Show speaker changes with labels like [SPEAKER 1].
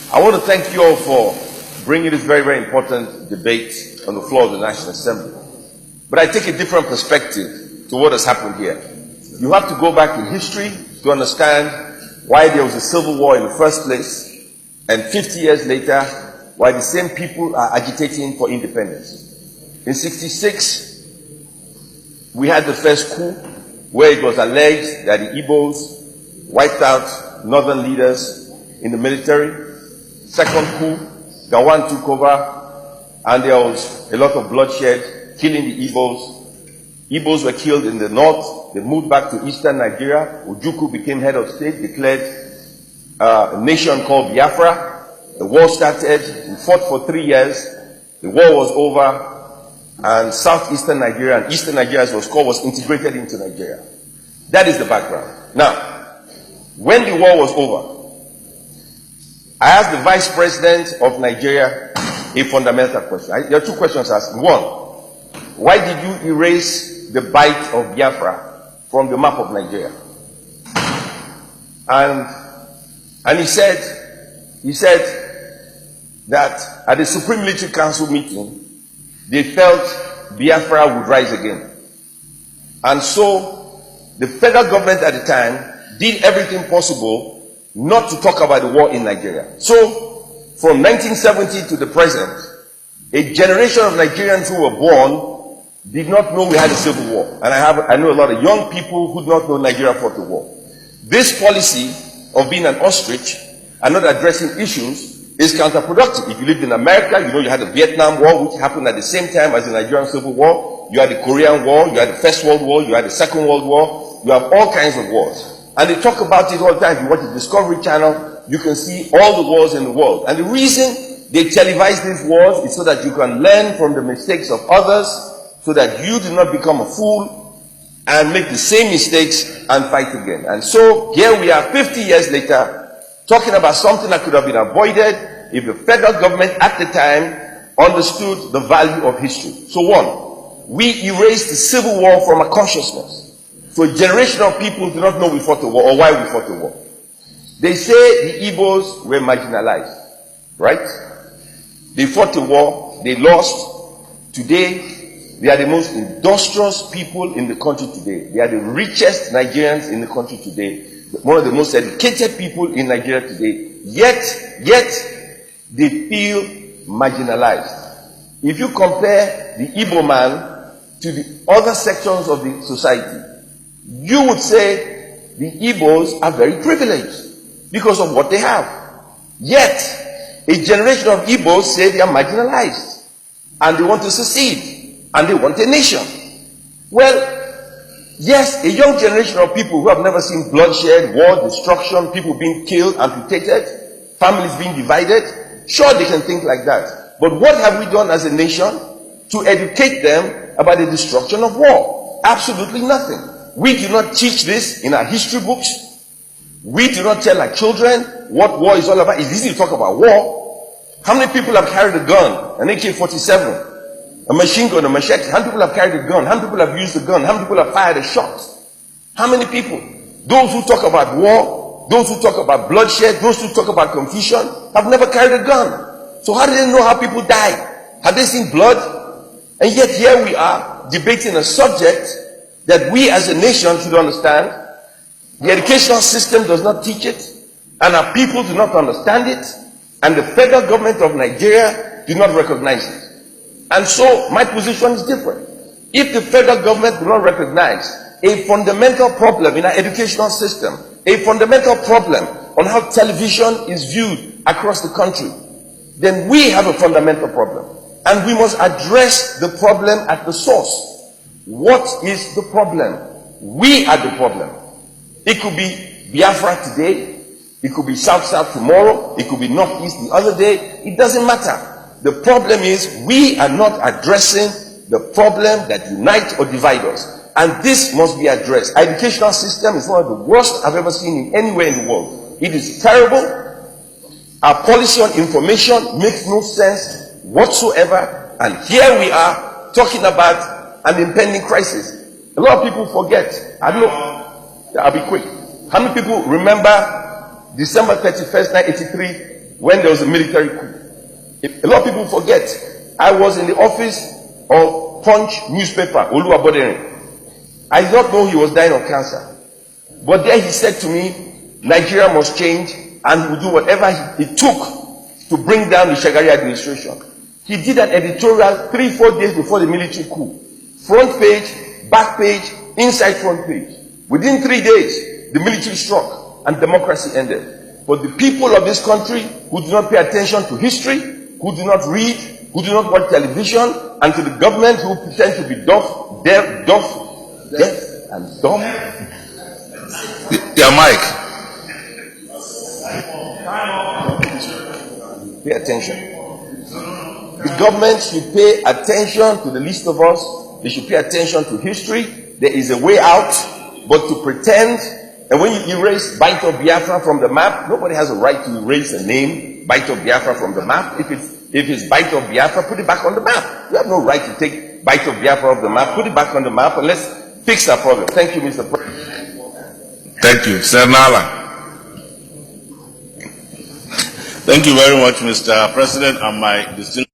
[SPEAKER 1] I want to thank you all for bringing this very, very important debate on the floor of the National Assembly. But I take a different perspective to what has happened here. You have to go back in history to understand why there was a civil war in the first place, and 50 years later, why the same people are agitating for independence. In '66, we had the first coup, where it was alleged that the Igbos wiped out northern leaders in the military. Second coup, Gawan took over, and there was a lot of bloodshed, killing the Igbos. Igbos were killed in the north. They moved back to eastern Nigeria. Ojukwu became head of state, declared a nation called Biafra. The war started. We fought for 3 years. The war was over, and southeastern Nigeria and eastern Nigeria, as it was called, was integrated into Nigeria. That is the background. Now, when the war was over, I asked the Vice President of Nigeria a fundamental question. There are two questions asked. One, why did you erase the Bight of Biafra from the map of Nigeria? And he said that at the Supreme Military Council meeting, they felt Biafra would rise again. And so the federal government at the time did everything possible not to talk about the war in Nigeria. So, from 1970 to the present, a generation of Nigerians who were born did not know we had a civil war. And I know a lot of young people who do not know Nigeria fought the war. This policy of being an ostrich and not addressing issues is counterproductive. If you lived in America, you know you had the Vietnam War, which happened at the same time as the Nigerian Civil War. You had the Korean War, you had the First World War, you had the Second World War. You have all kinds of wars. And they talk about it all the time. If you watch the Discovery Channel, you can see all the wars in the world. And the reason they televise these wars is so that you can learn from the mistakes of others, so that you do not become a fool and make the same mistakes and fight again. And so here we are 50 years later, talking about something that could have been avoided if the federal government at the time understood the value of history. So one, we erased the Civil War from our consciousness. So a generation of people do not know we fought the war or why we fought the war. They say the Igbos were marginalized, right? They fought the war, they lost. Today, they are the most industrious people in the country today. They are the richest Nigerians in the country today. One of the most educated people in Nigeria today. Yet, they feel marginalized. If you compare the Igbo man to the other sections of the society, you would say the Igbos are very privileged because of what they have. Yet, a generation of Igbos say they are marginalized and they want to secede and they want a nation. Well, yes, a young generation of people who have never seen bloodshed, war, destruction, people being killed, amputated, families being divided, sure they can think like that. But what have we done as a nation to educate them about the destruction of war? Absolutely nothing. We do not teach this in our history books. We do not tell our children what war is all about. It's easy to talk about war. How many people have carried a gun, an AK-47, a machine gun, a machete? How many people have carried a gun? How many people have used a gun? How many people have fired a shot? How many people? Those who talk about war, those who talk about bloodshed, those who talk about confusion, have never carried a gun. So how do they know how people die? Have they seen blood? And yet here we are debating a subject that we as a nation should understand. The educational system does not teach it, and our people do not understand it, and the federal government of Nigeria do not recognize it. And so my position is different. If the federal government do not recognize a fundamental problem in our educational system, a fundamental problem on how television is viewed across the country, then we have a fundamental problem. And we must address the problem at the source. What is the problem? We are the problem. It could be Biafra today. It could be South-South tomorrow. It could be North-East the other day. It doesn't matter. The problem is we are not addressing the problem that unites or divides us. And this must be addressed. Our educational system is one of the worst I've ever seen in anywhere in the world. It is terrible. Our policy on information makes no sense whatsoever. And here we are talking about an impending crisis. A lot of people forget. I don't know. I'll be quick. How many people remember December 31st, 1983, when there was a military coup. A lot of people forget. I was in the office of Punch newspaper, Oluwabodere. I did not know he was dying of cancer. But there he said to me, Nigeria must change, and he will do whatever it took to bring down the Shagari administration. He did an editorial 3-4 days before the military coup. Front page, back page, inside front page. Within 3 days, the military struck and democracy ended. But the people of this country who do not pay attention to history, who do not read, who do not watch television, and to the government who pretend to be deaf and dumb.
[SPEAKER 2] Yeah, Mike.
[SPEAKER 1] Pay attention. The government should pay attention to the least of us. They should pay attention to history. There is a way out, but to pretend, and when you erase Bight of Biafra from the map, nobody has a right to erase the name Bight of Biafra from the map. If it's Bight of Biafra, put it back on the map. You have no right to take Bight of Biafra off the map. Put it back on the map, and let's fix that problem. Thank you, Mr. President.
[SPEAKER 2] Thank you. Senala.
[SPEAKER 3] Thank you very much, Mr. President, and my distinguished